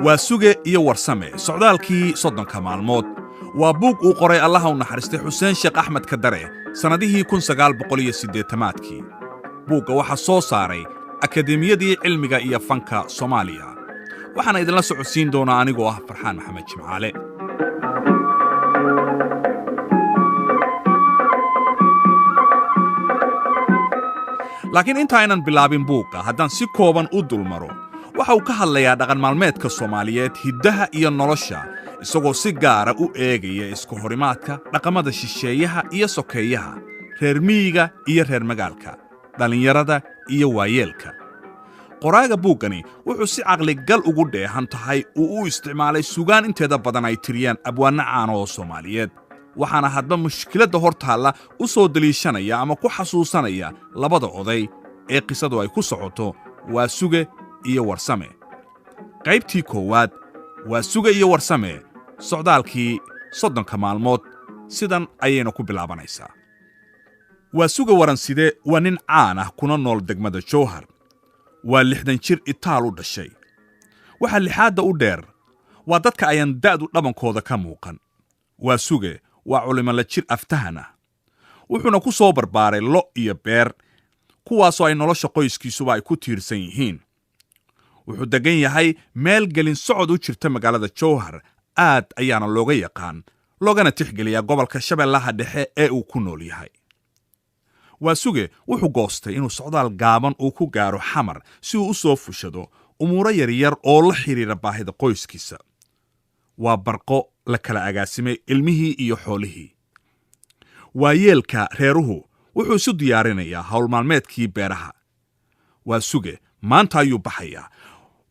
waa suge iyo warsame socdaalkii soddonka maalmood waa buug uu qoray allaha u naxariistay xuseen sheekh axmed kadare sannadihii 1980-aadkii buugga waxaa soo saaray akademiyadii cilmiga iyo fanka Soomaaliya waxaana idinla socodsiin doonaa anigoo ah Farxaan Maxamed Jimcaale laakiin inta aynan bilaabin buugga haddaan si kooban u dulmaro waxa uu ka hadlayaa dhaqan maalmeedka Soomaaliyeed hiddaha iyo nolosha isagoo si gaara u eegaya isku horimaadka dhaqamada shisheeyaha iyo sokeeyaha reer miyiga iyo reer magaalka dhalinyarada iyo waayeelka qoraaga buuggani wuxuu si caqli gal ugu dheehan tahay uu u isticmaalay sugaan inteeda badan ay tiriyaan abwaanno caan oo Soomaaliyeed waxaana hadba mushkiladda hortaalla u soo daliishanaya ama ku xasuusanaya labada oday ee qisadu ay ku socoto waa suge iyo warsame qaybtii koowaad waa suge iyo warsame socdaalkii soddonka maalmood sidan ayayna ku bilaabanaysaa waa suge waranside waa nin caan ah kuna nool degmada Jowhar waa 60 jir Itaal u dhashay waxa lixaadda u dheer waa dadka ayan da'du dhabankooda ka muuqan waa suge waa culimo la jir aftahana wuxuuna ku soo barbaaray lo iyo beer kuwaasoo ay nolosha qoyskiisuba ay ku tiirsan yihiin wuxuu degan yahay meel gelin socod u jirta magaalada Jowhar aad ayaana looga yaqaan loogana tixgeliyaa gobolka Shabeellaha Dhexe ee uu ku nool yahay waa suge wuxuu goostay inuu socdaal gaaban uu ku gaaro xamar si uu u soo fushado umuuro yaryar oo la xiriira baahida qoyskiisa waa barqo la kala agaasimay ilmihii iyo xoolihii waayeelka reeruhu wuxuu isu diyaarinayaa hawl maalmeedkii beeraha waa suge maanta ayuu baxayaa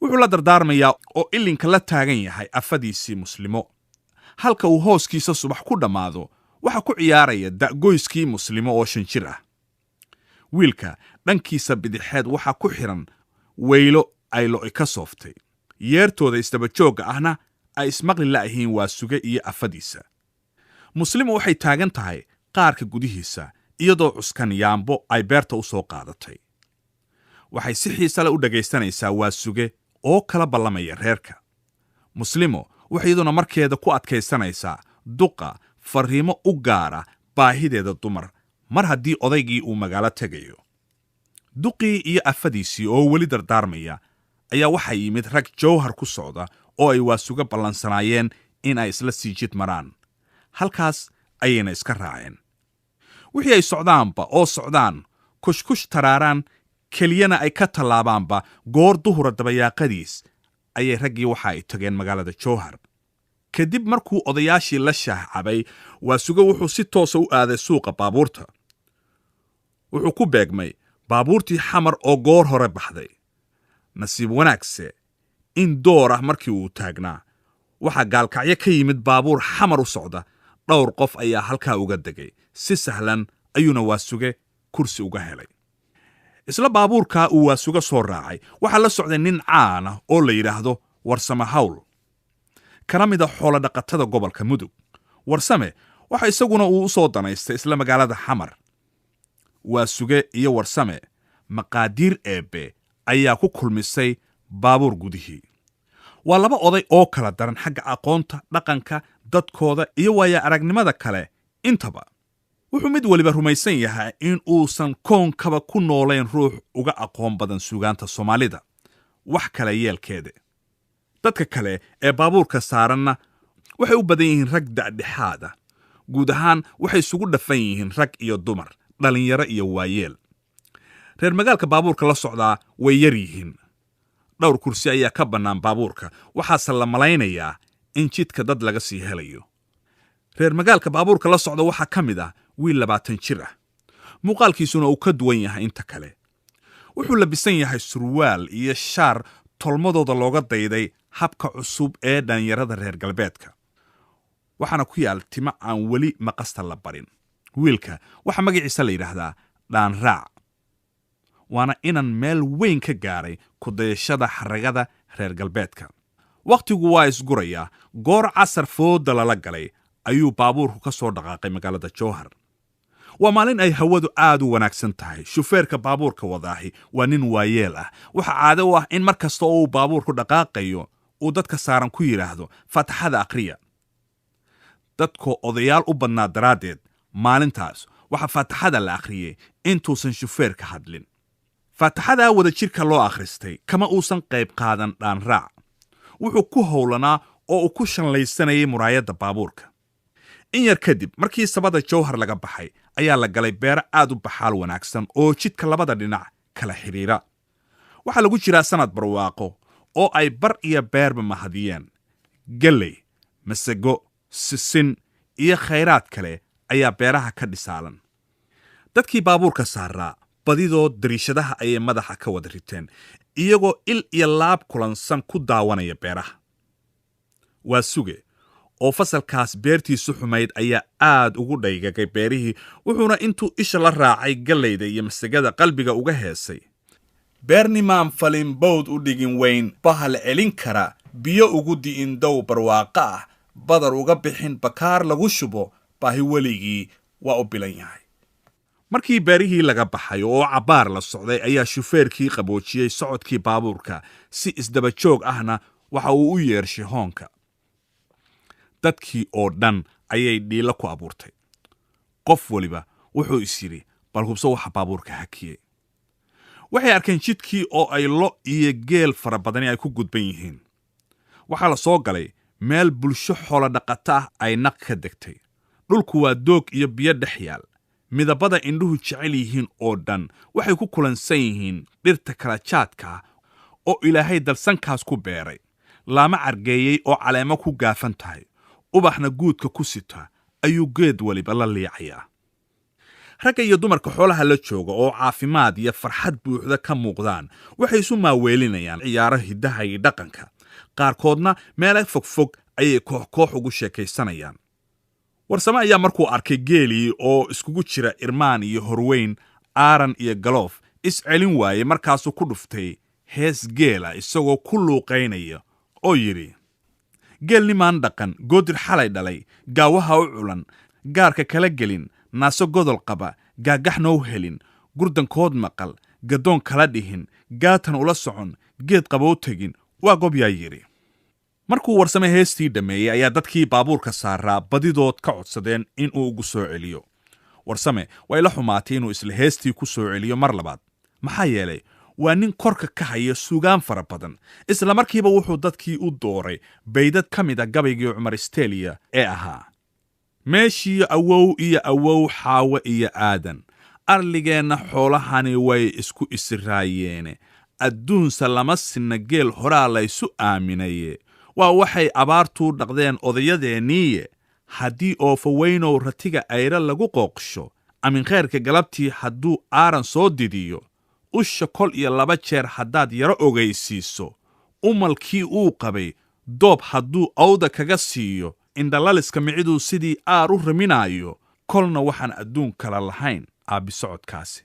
wuxuu la dardaarmayaa oo ilinka la taagan yahay afadiisii muslimo halka uu hooskiisa subax ku dhammaado waxa ku ciyaaraya da'goyskii muslimo oo 5 jir ah wiilka dhankiisa bidixeed waxa ku xiran weylo ay lo'i ka sooftay yeertooda isdaba joogga ahna ay ismaqli la'yihiin waa suge iyo afadiisa muslimo waxay taagan tahay qaarka gudihiisa iyadoo cuskan yaambo ay beerta u soo qaadatay waxay si xiisa leh u dhagaysanaysaa waa suge oo kala ballamaya reerka muslimo waxay iyaduna markeeda ku adkaysanaysaa duqa fariimo u gaara baahideeda dumar mar haddii odaygii uu magaalo tegayo duqii iyo afadiisii oo weli dardaarmaya ayaa waxaa yimid rag Jowhar ku socda oo ay waa suge ballansanaayeen in ay isla sii jid maraan halkaas ayayna iska raaceen wixii ay socdaanba oo socdaan kushkush taraaraan keliyana ay ka tallaabaanba goor duhura dabayaaqadiis ayay raggii waxa ay tageen magaalada Jowhar kadib markuu odayaashii la shaacabay waa suge wuxuu si toos u aaday suuqa baabuurta wuxuu ku beegmay baabuurtii xamar oo goor hore baxday nasiib wanaagse in door ah markii uu taagnaa waxa gaalkacyo ka yimid baabuur xamar u socda dhowr qof ayaa halkaa uga degay si sahlan ayuuna waa suge kursi uga helay isla baabuurka uu waa suge soo raacay waxa la socday nin caan ah oo la yiraahdo warsame hawl kana mid ah xoolo dhaqatada gobolka Mudug warsame waxa isaguna uu soo danaystay isla magaalada xamar waa suge iyo warsame maqaadiir eebe ayaa ku kulmisay baabuur gudihii waa laba oday oo kala daran xagga aqoonta dhaqanka dadkooda iyo waaya aragnimada kale intaba wuxuu mid waliba rumaysan yahay in uusan koonkaba ku noolayn ruux uga aqoon badan suugaanta Soomaalida wax kale yeelkeeda dadka kale ee baabuurka saaranna waxay u badan yihiin rag dhexdhexaad ah guud ahaan waxay isugu dhafan yihiin rag iyo dumar dhalinyaro iyo waayeel reer magaalka baabuurka la socdaa way yar yihiin dhowr kursi ayaa ka bannaan baabuurka waxaase la malaynayaa in jidka dad laga sii helayo reer magaalka baabuurka la socda waxaa ka mid ah wiil 20 jir ah muuqaalkiisuna uu ka duwan yahay inta kale wuxuu labisan yahay surwaal iyo shaar tolmadooda looga dayday habka cusub ee dhalinyarada reer galbeedka waxaana ku yaal timo aan weli maqasta la barin wiilka waxa magaciisa la yiraahdaa dhaan raac waana inan meel weyn ka gaaray ku dayashada xaragada reer galbeedka waqtigu waa isguraya goor casar fooda lala galay ayuu baabuurku ka soo dhaqaaqay magaalada Jowhar waa maalin ay hawadu aad u wanaagsan tahay shufeerka baabuurka wadaahi waa nin waayeel ah waxa caado u ah in markasta oo uu baabuurku dhaqaaqayo uu dadka saaran ku yidhaahdo faataxada akhriya. dadkoo odayaal u badnaa daraaddeed maalintaas waxaa faataxada la akhriyey intuusan shufeerka hadlin. faataxadaa wadajirka loo akhristay kama uusan qayb qaadan dhaanraac. wuxuu ku howlanaa oo uu ku shanlaysanayay muraayadda baabuurka. in yar kadib markii sabada jawhar laga baxay ayaa la galay beero aad u baxaal wanaagsan oo jidka labada dhinac kala xidhiira. waxaa lagu jiraa sanad barwaaqo oo ay bar iyo beerba mahadiyeen. galley, masago, sisin iyo khayraad kale ayaa beeraha ka dhisaalan. dadkii baabuurka saaraa badidood dariishadaha ayay madaxa ka wada riteen iyagoo il iyo laab kulansan ku daawanaya beeraha. waa suge oo fasalkaas beertiisu xumayd ayaa aad ugu dhaygagay beerihii, wuxuuna intuu isha la raacay gallayda iyo masagada qalbiga uga heesay. beernimaan falin bawd u dhigin weyn bahal celin kara, biyo ugu di'in dow barwaaqo ah, badar uga bixin bakaar lagu shubo, baahi weligii waa u bilan yahay. markii beerihii laga baxay oo cabbaar la socday ayaa shufeerkii qaboojiyey socodkii baabuurka si isdaba joog ahna waxa uu u yeershay hoonka. dadkii oo dhan ayay dhiilo ku abuurtay. qof waliba wuxuu is yidhi bal hubso waxa baabuurka hakiyey. waxay arkeen jidkii oo ay lo iyo geel fara badani ay ku gudban yihiin. waxaa la soo galay meel bulsho xoolo dhaqata ah ay naq ka degtay. dhulku waa doog iyo biyo dhex yaal. midabada indhuhu jecel yihiin oo dhan waxay ku kulansan yihiin dhirta kala jaadka ah oo ilaahay dalsankaas ku beeray. laama cargeeyey oo caleemo ku gaafan tahay. ubaxna guudka ku sita ayuu geed waliba la liicayaa. ragga iyo dumarka xoolaha la jooga oo caafimaad iyo farxad buuxda ka muuqdaan waxay isu maaweelinayaan ciyaaro hiddaha iyo dhaqanka. qaarkoodna meelo fogfog ayay koox ugu sheekaysanayaan. warsame ayaa markuu arkay geelii oo iskugu jira irmaan iyo horweyn, aaran iyo galoof iscelin waaye markaasuu ku dhuftay hees geela isagoo ku luuqaynaya oo yidhi: geelnimaan dhaqan, goodir xalay dhalay, gaawaha u culan, gaarka kala gelin, naaso godol qaba, gaagaxna u helin, gurdankood maqal, gadoon kala dhihin, gaatan ula socon, geed qabow tegin, waa gobyaa yidhi. markuu warsame heestii dhammeeyey ayaa dadkii baabuurka saaraa badidood ka codsadeen inuu ugu soo celiyo. warsame way la xumaatay inuu isla heestii ku soo celiyo mar labaad. maxaa yeelay waa nin korka ka haya suugaan fara badan. isla markiiba wuxuu dadkii u dooray baydad ka mid a gabaygii cumar isteeliya ee ahaa: meeshii awow iyo awow xaawe iyo aadan, arligeenna xoolahani way isku isiraayeene, adduunsa lama sinna geel horaa laysu aaminaye, waa waxay abaartuu dhaqdeen odayadeenniiye, haddii oofaweynow ratiga ayra lagu qooqsho, aminkhayrka galabtii hadduu aaran soo didiyo, usha kol iyo 2 jeer haddaad yaro ogaysiiso, umalkii uu qabay doob hadduu awda kaga siiyo, indhalaliska miciduu sidii aar u raminaayo, kolna waxaan adduun kala lahayn aabbisocodkaasi.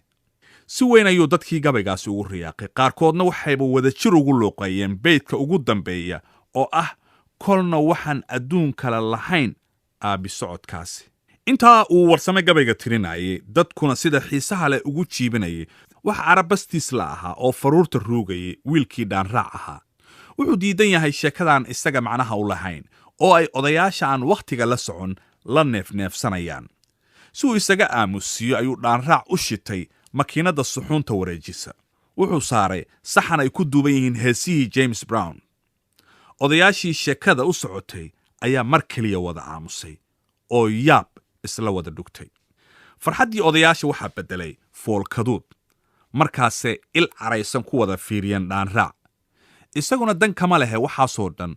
si weyn ayuu dadkii gabaygaasi ugu riyaaqay. qaarkoodna waxayba wadajir ugu luuqayeen beydka ugu dambeeya oo ah: kolna waxaan adduun kala lahayn aabbisocodkaasi. intaa uu warsame gabayga tirinayay, dadkuna sida xiisaha leh ugu jiibinayay, wax carabastiis la ahaa oo faruurta ruugayay wiilkii dhaanraac ahaa. wuxuu diidan yahay sheekadan isaga macnaha u lahayn oo ay odayaasha aan wakhtiga la socon la neefneefsanayaan. si uu isaga aamusiiyo ayuu dhaanraac u shitay makiinadda suxuunta wareejisa. wuxuu saaray saxan ay ku duuban yihiin heesihii James Brown. odayaashii sheekada u socotay ayaa mar keliya wada aamusay oo yaab isla wada dhugtay. farxaddii odayaasha waxaa beddelay foolkaduud. markaasay il caraysan ku wada fiiriyeen dhaanraac. isaguna dan kama lehe waxaasoo dhan.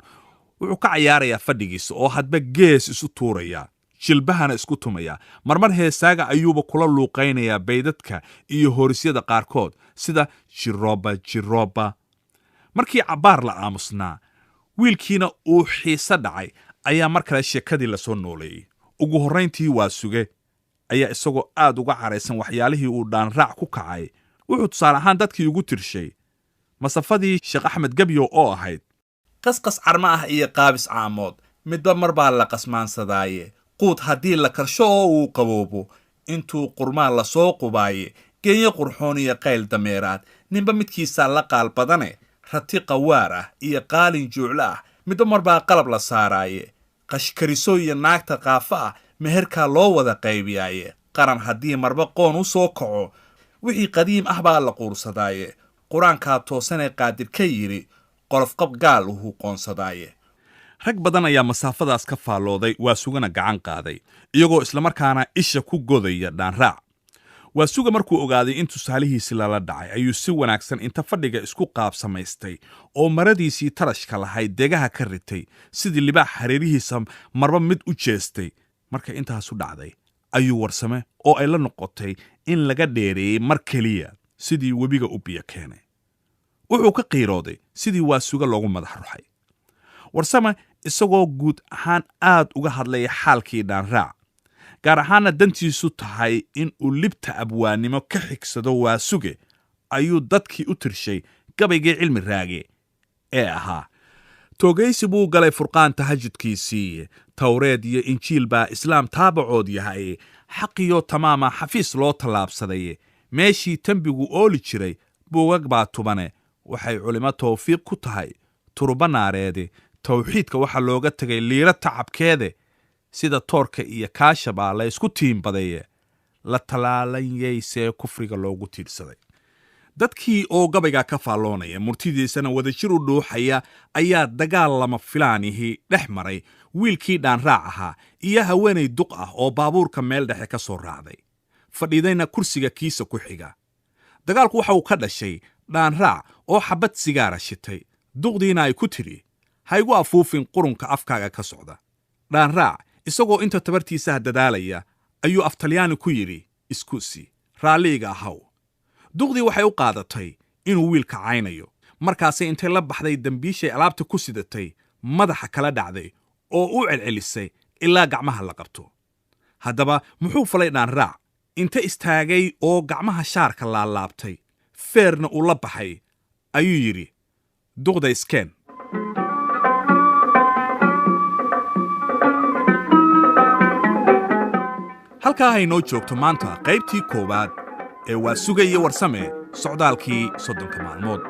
wuxuu ka cayaarayaa fadhigiisa oo hadba gees isu tuurayaa, jilbahana isku tumayaa. marmar heesaaga ayuuba kula luuqaynayaa baydadka iyo horisyada qaarkood sida jirooba jirooba. markii cabbaar la aamusnaa, wiilkiina uu xiise dhacay ayaa mar kale sheekadii la soo nooleeyey. ugu horrayntii waa suge ayaa isagoo aad uga caraysan waxyaalihii uu dhaanraac ku kacay wuxuu tusaale ahaan dadkii ugu tirshay masafadii Sheekh Axmed Gabyo oo ahayd: qasqas carma ah iyo qaabis caamood, midba mar baa la qasmaansadaaye, quud haddii la karsho oo uu qaboobo, intuu qurmaan la soo qubaaye, geenyo qurxoon iyo qayl dameeraad, ninba midkiisaa la qaal badane, rati qawaar ah iyo qaalin juuclo ah, midba marbaa qalab la saaraaye qashkariso iyo naagta qaafa ah meherkaa loo wada qaybiyaaye qaran haddii marba qoon u soo kaco wixii qadiim ah baa la quursadaaye qur-aankaa toosanee qaadir ka yidhi qolofqab gaal uhuu qoonsadaaye rag badan ayaa masaafadaas ka faallooday waa sugana gacan qaaday iyagoo islamarkaana isha ku godaya dhaanraac waa suga markuu ogaaday in tusaalihiisi lala dhacay ayuu si wanaagsan inta fadhiga isku qaab samaystay oo maradiisii tarashka lahayd degaha ka ritay sidii libaax hareerihiisa marba mid u jeestay marka intaasu dhacday ayuu warsame oo ay la noqotay in laga dheereeyey mar keliya sidii webiga u biyo keenay wuxuu ka qiirooday sidii waa suga loogu madax ruxay warsame isagoo guud ahaan aad uga hadlaya xaalkii dhaanraac gaar ahaanna dantiisu tahay in uu libta abwaannimo ka xigsado waa suge ayuu dadkii u tirshay gabaygii cilmi raage ee ahaa toogaysi buu galay furqaan tahajudkiisii tawreed iyo injiil baa islaam taabacood yahay xaqiyo tamaama xafiis loo tallaabsaday meeshii tembigu ooli jiray buugag baa tubane waxay culimo tawfiiq ku tahay turba naareede tawxiidka waxaa looga tegay liira tacabkeede sida toorka iyo kaashabaa la isku tiimbadaye la talaalanyaysee kufriga loogu tiirsaday dadkii oo gabaygaa ka faalloonaya murtidiisana wadajir u dhuuxaya ayaa dagaal lama filaanihii dhex maray wiilkii dhaanraac ahaa iyo haweenay duq ah oo baabuurka meel dhexe ka soo raacday fadhiidayna kursiga kiisa ku xiga dagaalku waxa uu ka dhashay dhaanraac oo xabad sigaara shitay duqdiina ay ku tidhi ha igu afuufin qurunka afkaaga ka socda dhaanraac isagoo inta tabartiisaha dadaalaya ayuu aftalyaani ku yidhi iskusi raalliiga ahaw duqdii waxay u qaadatay inuu wiilka caynayo markaasay intay la baxday dembiishay alaabta ku sidatay madaxa kala dhacday oo u celcelisay ilaa gacmaha la qabto haddaba muxuu falay dhaanraac inta istaagay oo gacmaha shaarka laalaabtay feerna uu la baxay ayuu yidhi duqda iskeen halkaa haynoo joogto maanta qaybtii koowaad ee waa suga iyo warsame socdaalkii 30 maalmood